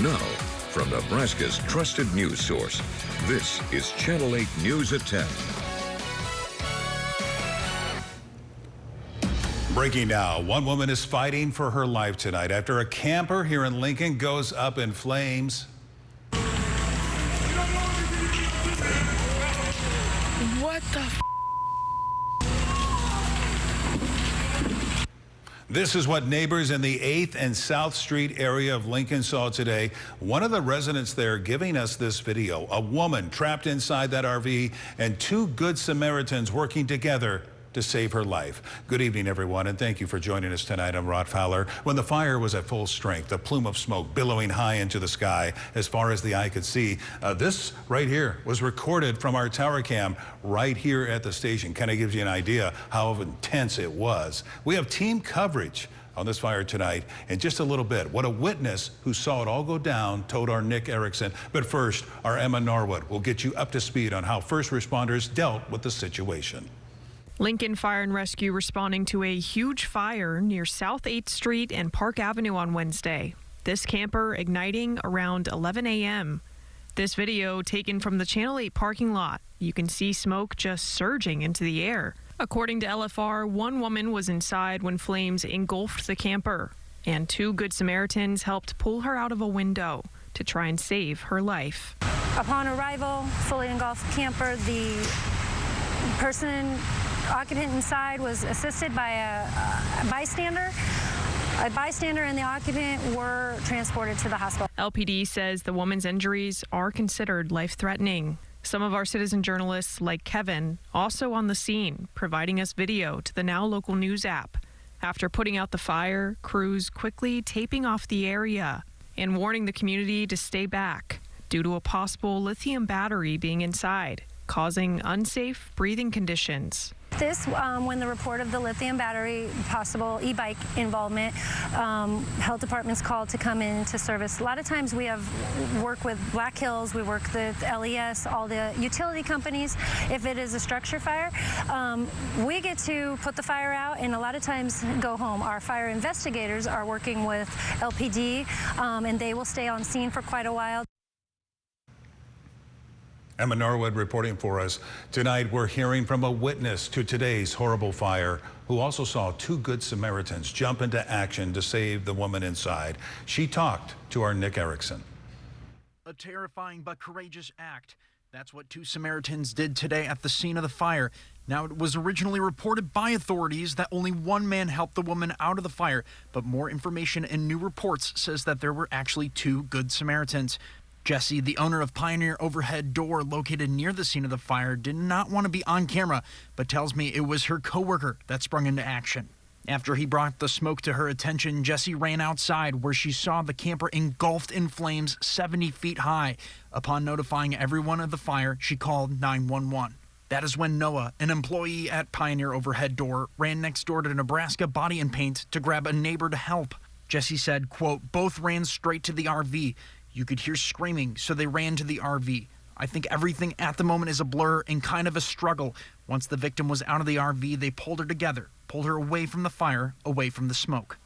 Now, from Nebraska's trusted news source, this is Channel 8 News at 10. Breaking now, one woman is fighting for her life tonight after a camper here in Lincoln goes up in flames. What the f? This is what neighbors in the 8th and South Street area of Lincoln saw today. One of the residents there giving us this video. A woman trapped inside that RV and two good Samaritans working together to save her life. Good evening, everyone, and thank you for joining us tonight. I'm Rod Fowler. When the fire was at full strength, a plume of smoke billowing high into the sky as far as the eye could see. This right here was recorded from our tower cam right here at the station. Kind of gives you an idea how intense it was. We have team coverage on this fire tonight in just a little bit. What a witness who saw it all go down told our Nick Erickson. But first, our Emma Norwood will get you up to speed on how first responders dealt with the situation. Lincoln Fire and Rescue responding to a huge fire near South 8th Street and Park Avenue on Wednesday. This camper igniting around 11 a.m. This video taken from the Channel 8 parking lot. You can see smoke just surging into the air. According to LFR, one woman was inside when flames engulfed the camper, and two Good Samaritans helped pull her out of a window to try and save her life. Upon arrival, fully engulfed camper, the occupant inside was assisted by a bystander. A bystander and the occupant were transported to the hospital. LPD says the woman's injuries are considered life-threatening. Some of our citizen journalists, like Kevin, also on the scene, providing us video to the Now Local News app. After putting out the fire, crews quickly taping off the area and warning the community to stay back due to a possible lithium battery being inside, causing unsafe breathing conditions. This, when the report of the lithium battery, possible e-bike involvement, health department's called to come in to service. A lot of times we work with Black Hills, we work with LES, all the utility companies. If it is a structure fire, we get to put the fire out and a lot of times go home. Our fire investigators are working with LPD and they will stay on scene for quite a while. Emma Norwood reporting for us. Tonight, we're hearing from a witness to today's horrible fire who also saw two Good Samaritans jump into action to save the woman inside. She talked to our Nick Erickson. A terrifying but courageous act. That's what two Samaritans did today at the scene of the fire. Now, it was originally reported by authorities that only one man helped the woman out of the fire, but more information and new reports says that there were actually two Good Samaritans. Jesse, the owner of Pioneer Overhead Door located near the scene of the fire, did not want to be on camera, but tells me it was her coworker that sprung into action. After he brought the smoke to her attention, Jesse ran outside where she saw the camper engulfed in flames 70 feet high. Upon notifying everyone of the fire, she called 911. That is when Noah, an employee at Pioneer Overhead Door, ran next door to Nebraska Body and Paint to grab a neighbor to help. Jesse said, quote, both ran straight to the RV. You could hear screaming, so they ran to the RV. I think everything at the moment is a blur and kind of a struggle. Once the victim was out of the RV, they pulled her together, pulled her away from the fire, away from the smoke.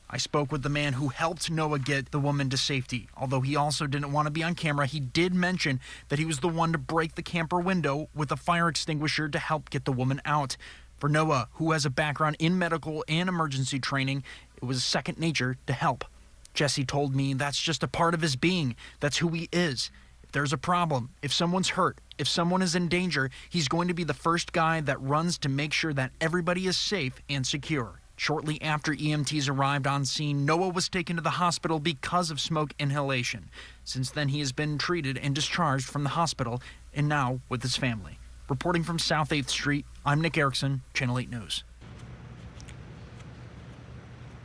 I spoke with the man who helped Noah get the woman to safety. Although he also didn't want to be on camera, he did mention that he was the one to break the camper window with a fire extinguisher to help get the woman out. For Noah, who has a background in medical and emergency training, it was second nature to help. Jesse told me that's just a part of his being. That's who he is. If there's a problem, if someone's hurt, if someone is in danger, he's going to be the first guy that runs to make sure that everybody is safe and secure. Shortly after EMTs arrived on scene, Noah was taken to the hospital because of smoke inhalation. Since then, he has been treated and discharged from the hospital and now with his family. Reporting from South 8th Street, I'm Nick Erickson, Channel 8 News.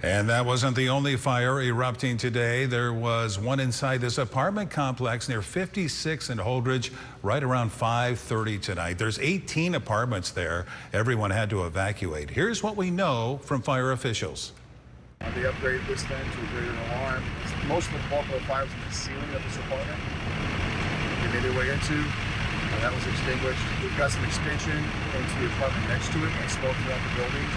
And that wasn't the only fire erupting today. There was one inside this apartment complex near 56 and Holdridge right around 5:30 tonight. There's 18 apartments there. Everyone had to evacuate. Here's what we know from fire officials. They upgraded this then to a greater alarm. Most of the bulk of the fire was in the ceiling of this apartment. They made their way into. That was extinguished. We've got some extension into the apartment next to it and smoke throughout the building.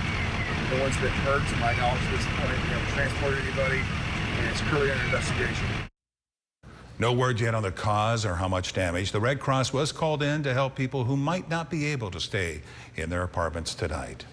No one's been hurt, to my knowledge, at this point. We haven't transported anybody, and it's currently under investigation. No word yet on the cause or how much damage. The Red Cross was called in to help people who might not be able to stay in their apartments tonight.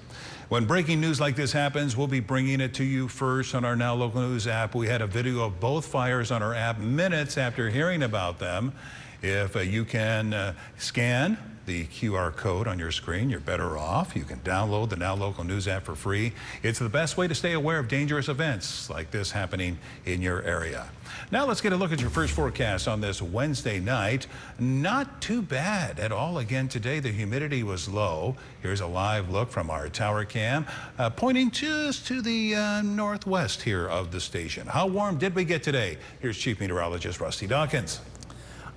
When breaking news like this happens, we'll be bringing it to you first on our Now Local News app. We had a video of both fires on our app minutes after hearing about them. If you can scan the QR code on your screen, you're better off. You can download the Now Local News app for free. It's the best way to stay aware of dangerous events like this happening in your area. Now let's get a look at your first forecast on this Wednesday night. Not too bad at all again today. The humidity was low. Here's a live look from our tower cam, pointing just to the northwest here of the station. How warm did we get today? Here's Chief Meteorologist Rusty Dawkins.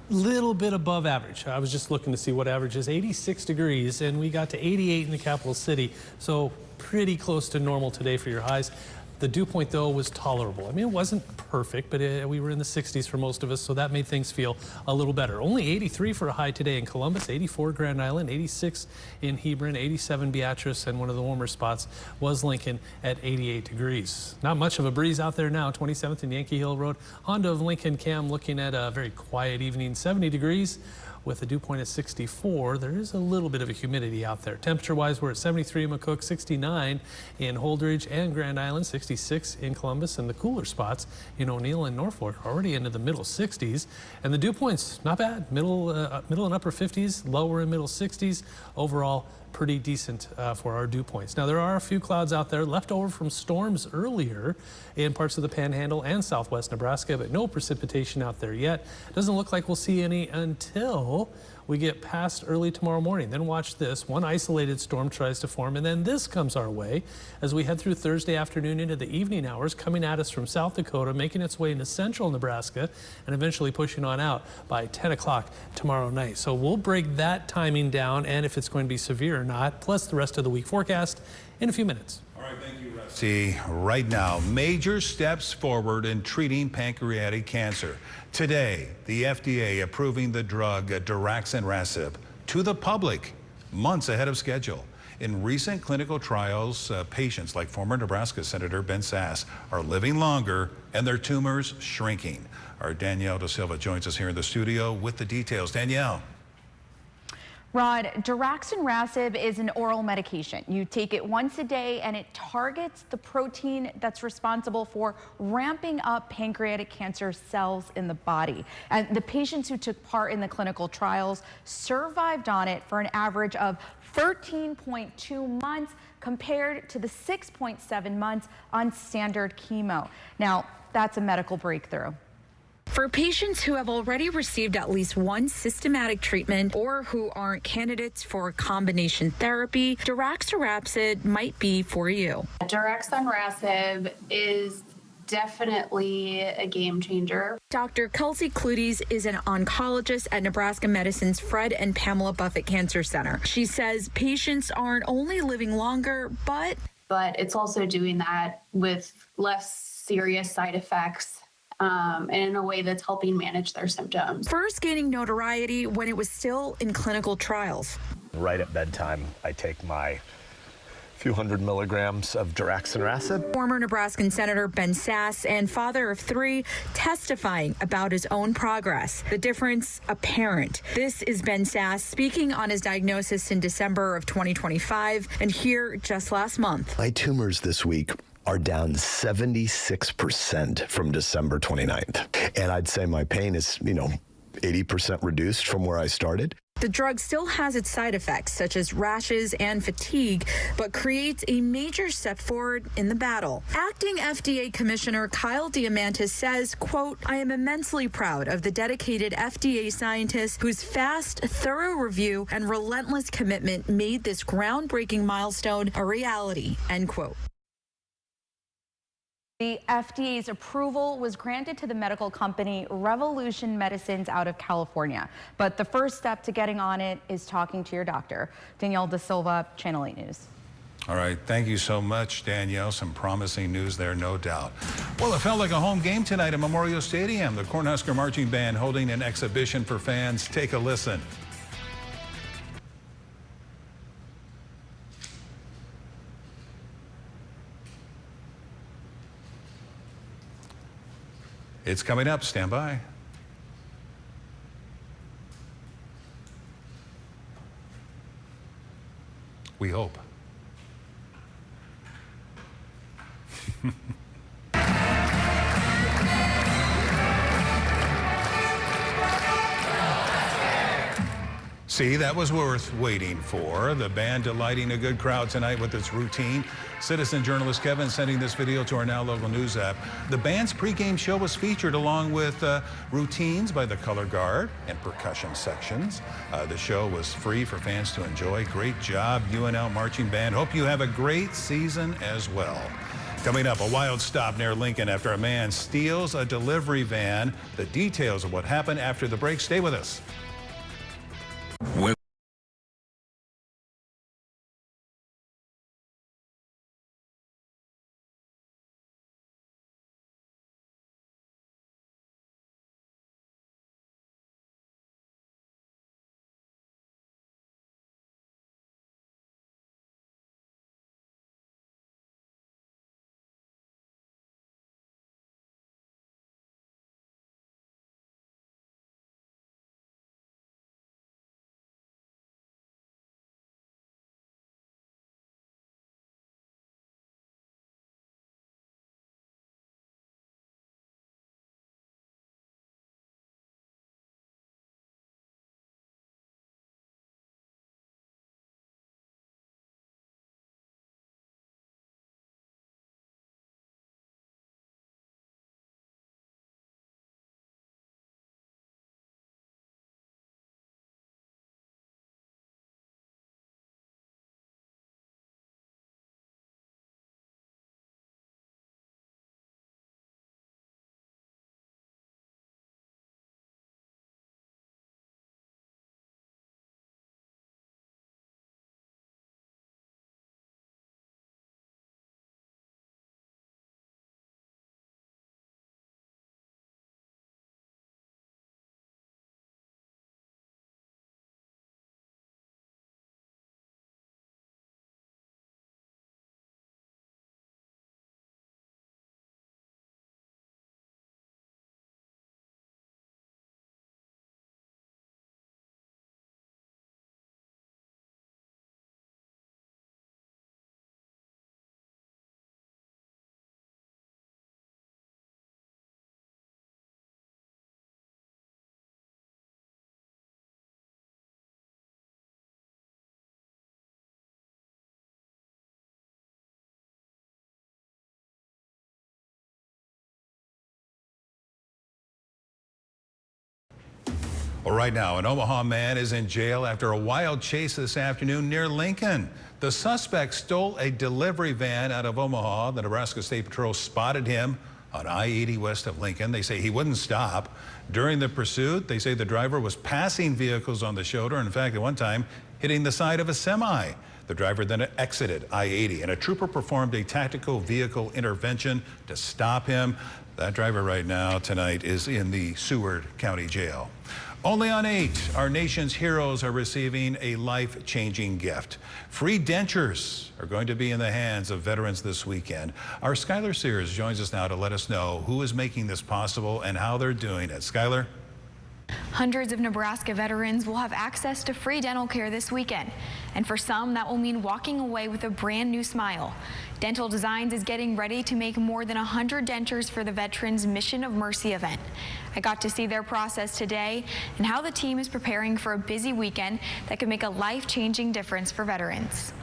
Little bit above average. I was just looking to see what average is. 86 degrees, and we got to 88 in the capital city, so pretty close to normal today for your highs. The dew point, though, was tolerable. I mean, it wasn't perfect, but we were in the 60s for most of us, so that made things feel a little better. Only 83 for a high today in Columbus, 84 Grand Island, 86 in Hebron, 87 Beatrice, and one of the warmer spots was Lincoln at 88 degrees. Not much of a breeze out there now. 27th and Yankee Hill Road. Honda of Lincoln Cam looking at a very quiet evening, 70 degrees. With a dew point at 64, there is a little bit of a humidity out there. Temperature-wise, we're at 73 in McCook, 69 in Holdridge and Grand Island, 66 in Columbus, and the cooler spots in O'Neill and Norfolk are already into the middle 60s. And the dew points, not bad, middle and upper 50s, lower and middle 60s. Overall, pretty decent for our dew points. Now, there are a few clouds out there left over from storms earlier in parts of the Panhandle and southwest Nebraska, but no precipitation out there yet. Doesn't look like we'll see any until we get past early tomorrow morning. Then watch this. One isolated storm tries to form, and then this comes our way as we head through Thursday afternoon into the evening hours, coming at us from South Dakota, making its way into central Nebraska, and eventually pushing on out by 10 o'clock tomorrow night. So we'll break that timing down, and if it's going to be severe or not, plus the rest of the week forecast in a few minutes. All right, thank you, Russ. See, right now, major steps forward in treating pancreatic cancer. Today, the FDA approving the drug daraxonrasib to the public months ahead of schedule. In recent clinical trials, patients like former Nebraska Senator Ben Sasse are living longer and their tumors shrinking. Our Danielle Da Silva joins us here in the studio with the details. Danielle. Rod, daraxonrasib is an oral medication. You take it once a day and it targets the protein that's responsible for ramping up pancreatic cancer cells in the body. And the patients who took part in the clinical trials survived on it for an average of 13.2 months compared to the 6.7 months on standard chemo. Now, that's a medical breakthrough. For patients who have already received at least one systematic treatment or who aren't candidates for combination therapy, daraxonrasib might be for you. Daraxonrasib is definitely a game changer. Dr. Kelsey Clutes is an oncologist at Nebraska Medicine's Fred and Pamela Buffett Cancer Center. She says patients aren't only living longer, but it's also doing that with less serious side effects. And in a way that's helping manage their symptoms. First gaining notoriety when it was still in clinical trials. Right at bedtime, I take my few hundred milligrams of daraxonrasib. Former Nebraskan Senator Ben Sasse and father of 3 testifying about his own progress. The difference apparent. This is Ben Sasse speaking on his diagnosis in December of 2025 and here just last month. My tumors this week are down 76% from December 29th. And I'd say my pain is, 80% reduced from where I started. The drug still has its side effects, such as rashes and fatigue, but creates a major step forward in the battle. Acting FDA Commissioner Kyle Diamantis says, quote, I am immensely proud of the dedicated FDA scientists whose fast, thorough review and relentless commitment made this groundbreaking milestone a reality, end quote. The FDA's approval was granted to the medical company Revolution Medicines out of California. But the first step to getting on it is talking to your doctor. Danielle Da Silva, Channel 8 News. All right, thank you so much, Danielle. Some promising news there, no doubt. Well, it felt like a home game tonight at Memorial Stadium. The Cornhusker Marching Band holding an exhibition for fans. Take a listen. It's coming up. Stand by. We hope. See, that was worth waiting for. The band delighting a good crowd tonight with its routine. Citizen journalist Kevin sending this video to our Now Local News app. The band's pregame show was featured along with routines by the color guard and percussion sections. The show was free for fans to enjoy. Great job, UNL Marching Band. Hope you have a great season as well. Coming up, a wild stop near Lincoln after a man steals a delivery van. The details of what happened after the break. Stay with us. Well, right now, an Omaha man is in jail after a wild chase this afternoon near Lincoln. The suspect stole a delivery van out of Omaha. The Nebraska State Patrol spotted him on I-80 west of Lincoln. They say he wouldn't stop. During the pursuit, they say the driver was passing vehicles on the shoulder. In fact, at one time, hitting the side of a semi. The driver then exited I-80, and a trooper performed a tactical vehicle intervention to stop him. That driver right now tonight is in the Seward County Jail. Only on 8, our nation's heroes are receiving a life-changing gift. Free dentures are going to be in the hands of veterans this weekend. Our Skylar Sears joins us now to let us know who is making this possible and how they're doing it. Skylar? Hundreds of Nebraska veterans will have access to free dental care this weekend. And for some, that will mean walking away with a brand new smile. Dental Designs is getting ready to make more than 100 dentures for the Veterans Mission of Mercy event. I got to see their process today and how the team is preparing for a busy weekend that could make a life-changing difference for veterans.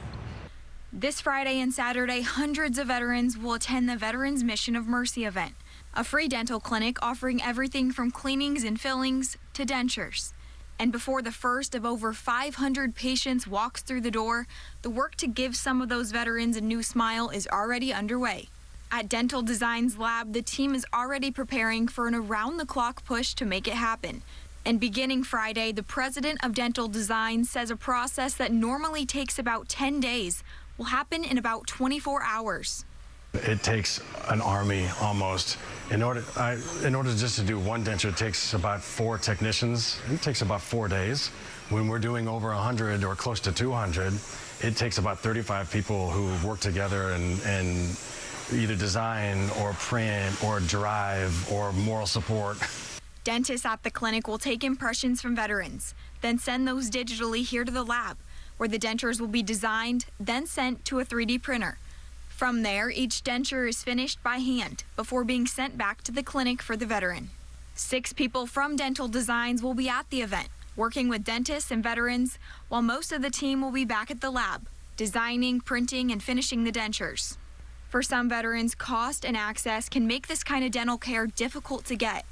This Friday and Saturday, hundreds of veterans will attend the Veterans Mission of Mercy event, a free dental clinic offering everything from cleanings and fillings to dentures. And before the first of over 500 patients walks through the door, the work to give some of those veterans a new smile is already underway. At Dental Designs Lab, the team is already preparing for an around-the-clock push to make it happen. And beginning Friday, the president of Dental Designs says a process that normally takes about 10 days will happen in about 24 hours. It takes an army almost. In order just to do one denture, it takes about 4 technicians. It takes about 4 days. When we're doing over 100 or close to 200, it takes about 35 people who work together and either design or print or drive or moral support. Dentists at the clinic will take impressions from veterans, then send those digitally here to the lab. where the dentures will be designed, then sent to a 3D printer. From there, each denture is finished by hand before being sent back to the clinic for the veteran. 6 people from Dental Designs will be at the event, working with dentists and veterans, while most of the team will be back at the lab, designing, printing, and finishing the dentures. For some veterans, cost and access can make this kind of dental care difficult to get.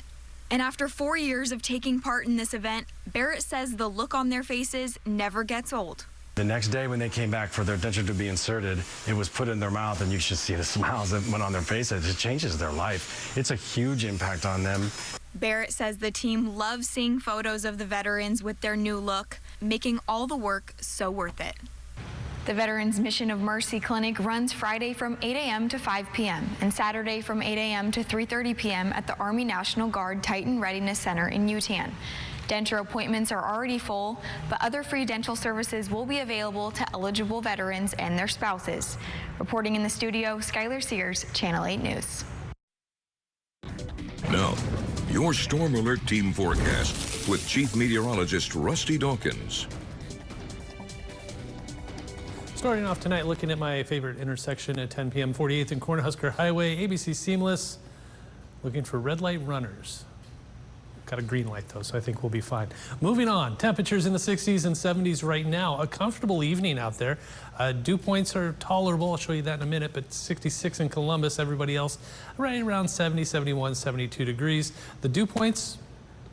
And after 4 years of taking part in this event, Barrett says the look on their faces never gets old. The next day when they came back for their denture to be inserted, it was put in their mouth, and you should see the smiles that went on their faces. It changes their life. It's a huge impact on them. Barrett says the team loves seeing photos of the veterans with their new look, making all the work so worth it. The Veterans Mission of Mercy Clinic runs Friday from 8 a.m. to 5 p.m. and Saturday from 8 a.m. to 3:30 p.m. at the Army National Guard Titan Readiness Center in Utan. Denture appointments are already full, but other free dental services will be available to eligible veterans and their spouses. Reporting in the studio, Skylar Sears, Channel 8 News. Now, your Storm Alert Team forecast with Chief Meteorologist Rusty Dawkins. Starting off tonight, looking at my favorite intersection at 10 p.m., 48th and Cornhusker Highway, ABC Seamless, looking for red light runners. Got a green light though, so I think we'll be fine. Moving on, temperatures in the 60s and 70s right now. A comfortable evening out there. Dew points are tolerable. I'll show you that in a minute, but 66 in Columbus. Everybody else right around 70, 71, 72 degrees. The dew points,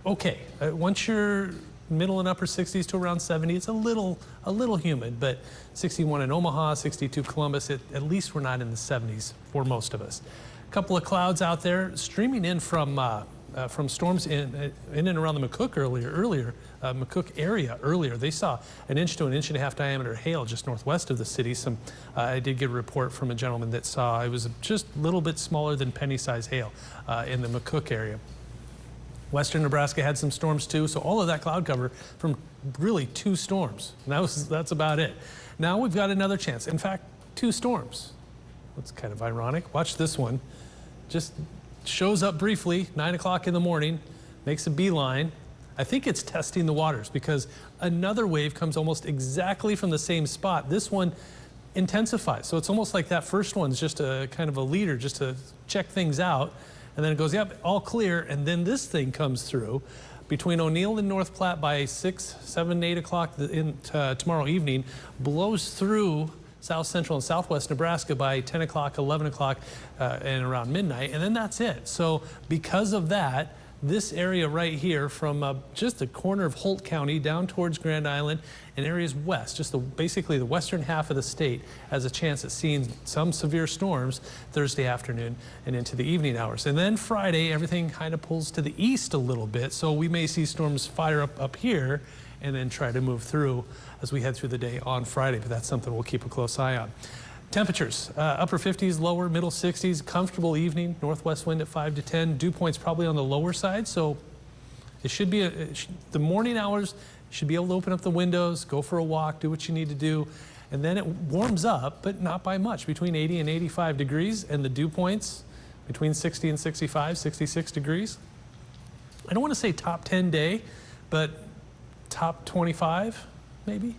okay. Once you're middle and upper 60s to around 70, it's a little humid, but 61 in Omaha, 62 Columbus. At least we're not in the 70s for most of us. A couple of clouds out there streaming in from storms in and around the McCook McCook area earlier. They saw 1 inch to 1.5 inch diameter hail just northwest of the city. I did get a report from a gentleman that saw it was just a little bit smaller than penny-size hail in the McCook area. Western Nebraska had some storms too, so all of that cloud cover from really 2 storms. And that's about it. Now we've got another chance. In fact, 2 storms. That's kind of ironic. Watch this one. Just shows up briefly, 9 o'clock in the morning, makes a beeline. I think it's testing the waters because another wave comes almost exactly from the same spot. This one intensifies. So it's almost like that first one's just a kind of a leader just to check things out. And then it goes, yep, all clear. And then this thing comes through between O'Neill and North Platte by 6, 7, 8 o'clock tomorrow evening, blows through South Central and Southwest Nebraska by 10 o'clock, 11 o'clock, and around midnight, and then that's it. So because of that, this area right here from just the corner of Holt County down towards Grand Island and areas west, just basically the western half of the state, has a chance at seeing some severe storms Thursday afternoon and into the evening hours. And then Friday, everything kind of pulls to the east a little bit, so we may see storms fire up here and then try to move through as we head through the day on Friday, but that's something we'll keep a close eye on. Temperatures, upper 50s, lower, middle 60s, comfortable evening, northwest wind at 5 to 10, dew points probably on the lower side, so it should be, the morning hours, you should be able to open up the windows, go for a walk, do what you need to do, and then it warms up, but not by much, between 80 and 85 degrees, and the dew points between 60 and 65, 66 degrees. I don't want to say top 10 day, but top 25, maybe.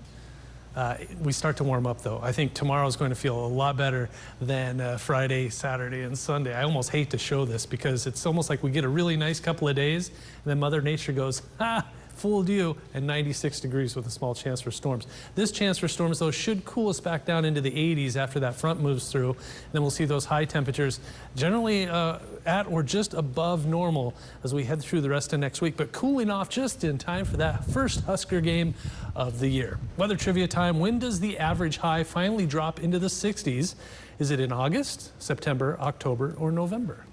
We start to warm up though. I think tomorrow's going to feel a lot better than Friday, Saturday, and Sunday. I almost hate to show this because it's almost like we get a really nice couple of days and then Mother Nature goes, ha, fooled you, and 96 degrees with a small chance for storms. This chance for storms though should cool us back down into the 80s after that front moves through. And then we'll see those high temperatures generally at or just above normal as we head through the rest of next week, but cooling off just in time for that first Husker game of the year. Weather trivia time. When does the average high finally drop into the 60s? Is it in August, September, October, or November?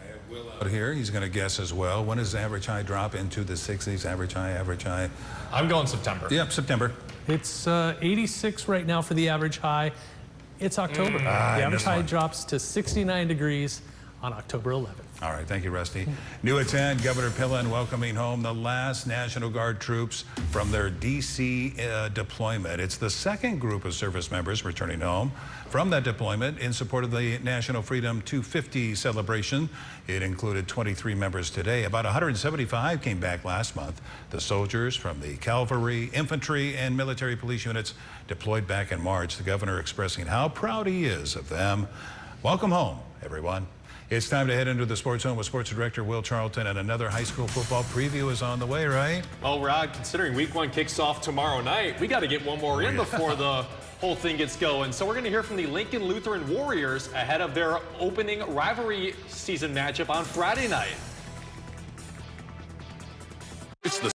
I have Will out here. He's going to guess as well. When does the average high drop into the 60s? Average high. I'm going September. Yep, September. It's 86 right now for the average high. It's October. The average high drops to 69 degrees on October 11th. All right, thank you, Rusty. New at 10, Governor Pillen welcoming home the last National Guard troops from their D.C. deployment. It's the second group of service members returning home from that deployment in support of the National Freedom 250 celebration. It included 23 members today. About 175 came back last month. The soldiers from the cavalry, infantry, and military police units deployed back in March. The governor expressing how proud he is of them. Welcome home, everyone. It's time to head into the Sports Zone with Sports Director Will Charlton, and another high school football preview is on the way, right? Well, Rod, considering week 1 kicks off tomorrow night, we got to get one more in before the whole thing gets going. So we're going to hear from the Lincoln Lutheran Warriors ahead of their opening rivalry season matchup on Friday night. It's the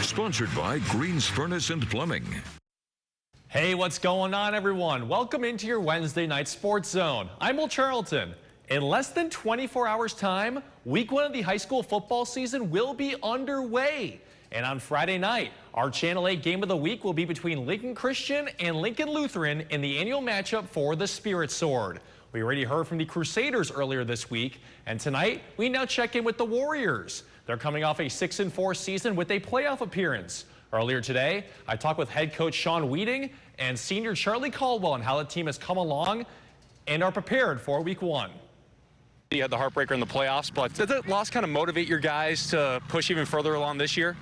Sponsored by Green's Furnace and Plumbing. Hey, what's going on, everyone? Welcome into your Wednesday night Sports Zone. I'm Will Charlton. In less than 24 hours time, week 1 of the high school football season will be underway. And on Friday night, our Channel 8 game of the week will be between Lincoln Christian and Lincoln Lutheran in the annual matchup for the Spirit Sword. We already heard from the Crusaders earlier this week, and tonight we now check in with the Warriors. They're coming off a 6-4 season with a playoff appearance. Earlier today, I talked with head coach Sean Weeding and senior Charlie Caldwell on how the team has come along and are prepared for week 1. You had the heartbreaker in the playoffs, but did that loss kind of motivate your guys to push even further along this year?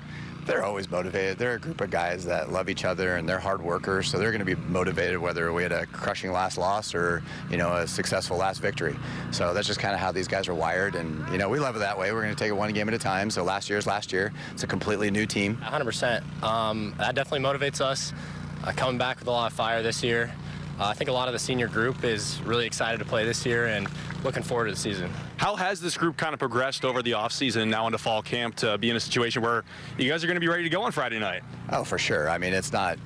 They're always motivated. They're a group of guys that love each other and they're hard workers, so they're going to be motivated whether we had a crushing last loss or, a successful last victory. So that's just kind of how these guys are wired, and, we love it that way. We're going to take it one game at a time. So last year's last year. It's a completely new team. 100%. That definitely motivates us. Coming back with a lot of fire this year. I think a lot of the senior group is really excited to play this year and looking forward to the season. How has this group kind of progressed over the offseason now into fall camp to be in a situation where you guys are going to be ready to go on Friday night? Oh, for sure. I mean, it's not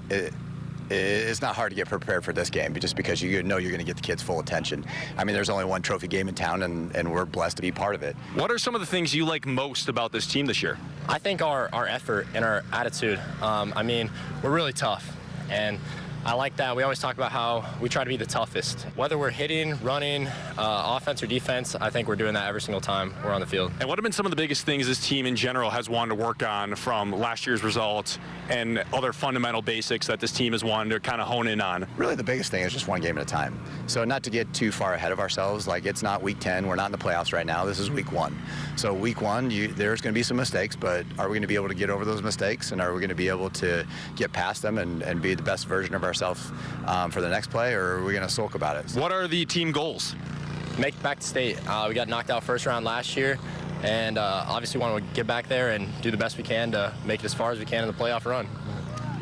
hard to get prepared for this game just because you know you're going to get the kids' full attention. I mean, there's only one trophy game in town, and we're blessed to be part of it. What are some of the things you like most about this team this year? I think our effort and our attitude, I mean, we're really tough. And I like that. We always talk about how we try to be the toughest. Whether we're hitting, running, offense or defense, I think we're doing that every single time we're on the field. And what have been some of the biggest things this team in general has wanted to work on from last year's results and other fundamental basics that this team has wanted to kind of hone in on? Really, the biggest thing is just one game at a time. So not to get too far ahead of ourselves, like it's not week 10, we're not in the playoffs right now, this is week 1. So week 1, there's going to be some mistakes, but are we going to be able to get over those mistakes, and are we going to be able to get past them and be the best version of ourselves for the next play, or are we going to sulk about it? What are the team goals? Make it back to state. We got knocked out first round last year, and obviously want to get back there and do the best we can to make it as far as we can in the playoff run.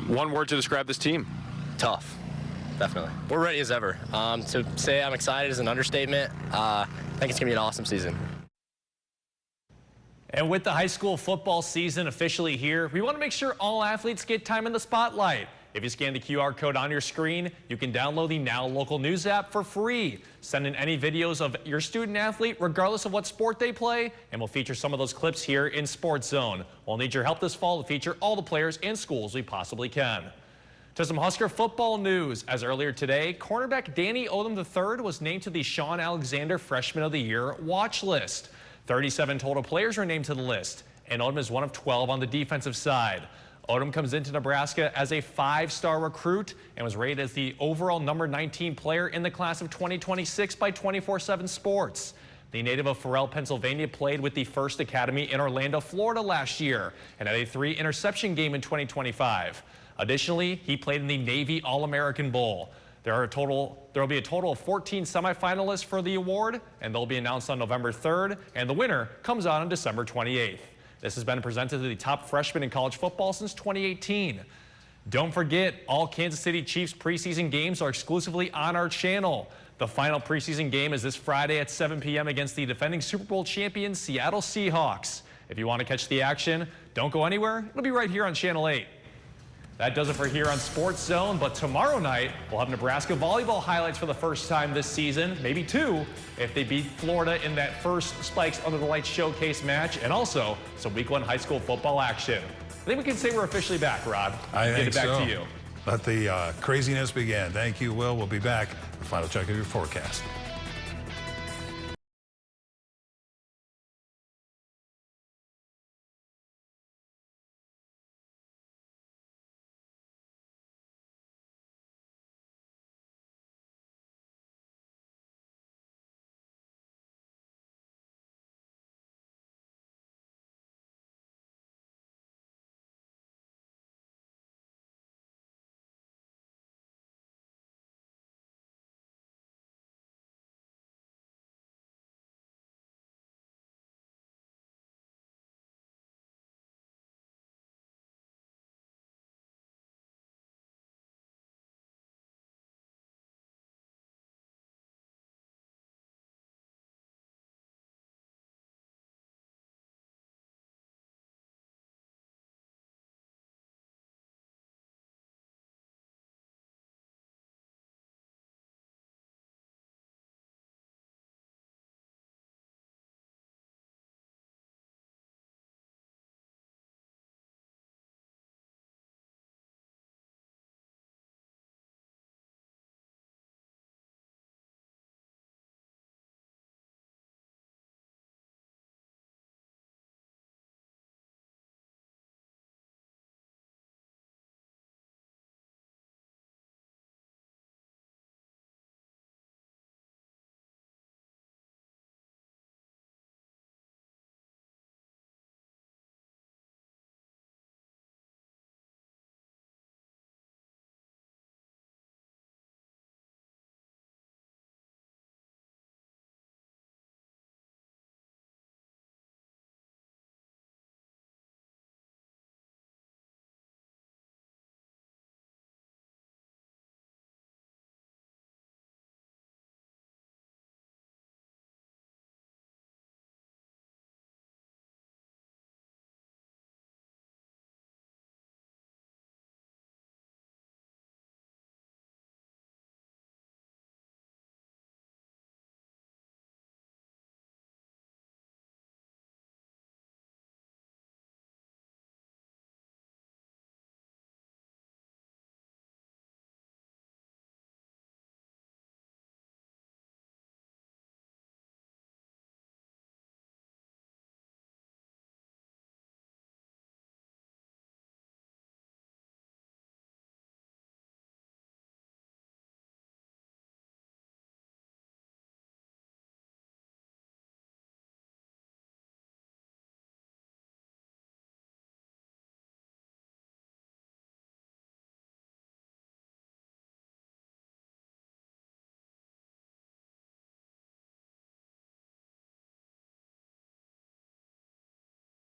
One word to describe this team? Tough, definitely. We're ready as ever. To say I'm excited is an understatement. I think it's going to be an awesome season. And with the high school football season officially here, we want to make sure all athletes get time in the spotlight. If you scan the QR code on your screen, you can download the Now Local News app for free. Send in any videos of your student athlete, regardless of what sport they play, and we'll feature some of those clips here in Sports Zone. We'll need your help this fall to feature all the players and schools we possibly can. To some Husker football news, as earlier today, cornerback Danny Odom III was named to the Sean Alexander Freshman of the Year watch list. 37 total players were named to the list, and Odom is one of 12 on the defensive side. Odom comes into Nebraska as a 5-star recruit and was rated as the overall number 19 player in the class of 2026 by 24/7 Sports. The native of Farrell, Pennsylvania, played with the First Academy in Orlando, Florida last year and had a 3-interception game in 2025. Additionally, he played in the Navy All-American Bowl. There will be a total of 14 semifinalists for the award, and they'll be announced on November 3rd, and the winner comes out on December 28th. This has been presented to the top freshmen in college football since 2018. Don't forget, all Kansas City Chiefs preseason games are exclusively on our channel. The final preseason game is this Friday at 7 p.m. against the defending Super Bowl champion Seattle Seahawks. If you want to catch the action, don't go anywhere. It'll be right here on Channel 8. That does it for here on Sports Zone, but tomorrow night we'll have Nebraska volleyball highlights for the first time this season, maybe 2, if they beat Florida in that first Spikes Under the Lights showcase match, and also some Week 1 high school football action. I think we can say we're officially back, Rod. I think Get it back so. to you. Let the craziness begin. Thank you, Will. We'll be back. The final check of your forecast.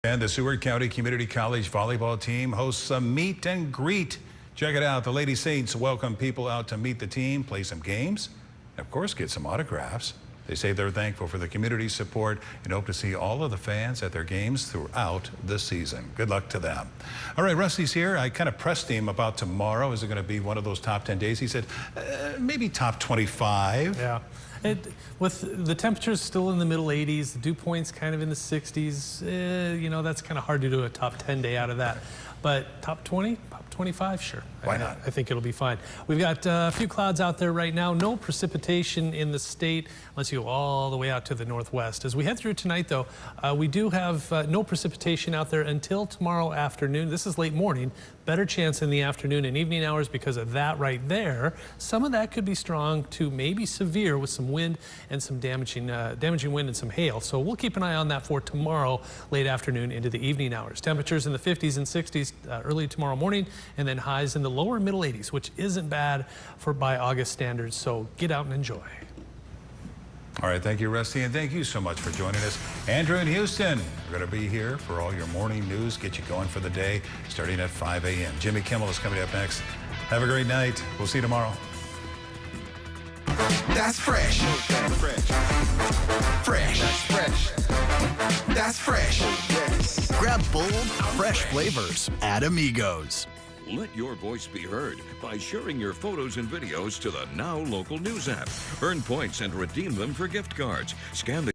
And the Seward County Community College volleyball team hosts a meet and greet. Check it out. The Lady Saints welcome people out to meet the team, play some games, and of course get some autographs. They say they're thankful for the community's support and hope to see all of the fans at their games throughout the season. Good luck to them. All right, Rusty's here. I kind of pressed him about tomorrow. Is it going to be one of those top 10 days? He said maybe top 25. Yeah. With the temperatures still in the middle 80s, the dew point's kind of in the 60s, you know, that's kind of hard to do a top 10 day out of that. But top 20, top 25, sure. Why not? I think it'll be fine. We've got a few clouds out there right now. No precipitation in the state unless you go all the way out to the northwest. As we head through tonight, though, we do have no precipitation out there until tomorrow afternoon. This is late morning. Better chance in the afternoon and evening hours because of that right there. Some of that could be strong to maybe severe with some wind and some damaging wind and some hail. So we'll keep an eye on that for tomorrow, late afternoon into the evening hours. Temperatures in the 50s and 60s early tomorrow morning, and then highs in the lower middle 80s, which isn't bad by August standards. So get out and enjoy. All right, thank you, Rusty, and thank you so much for joining us. Andrew in Houston, we're going to be here for all your morning news, get you going for the day, starting at 5 a.m. Jimmy Kimmel is coming up next. Have a great night. We'll see you tomorrow. That's fresh. Fresh. That's fresh. That's fresh. Yes. Grab bold, fresh flavors at Amigos. Let your voice be heard by sharing your photos and videos to the Now Local News app. Earn points and redeem them for gift cards. Scan the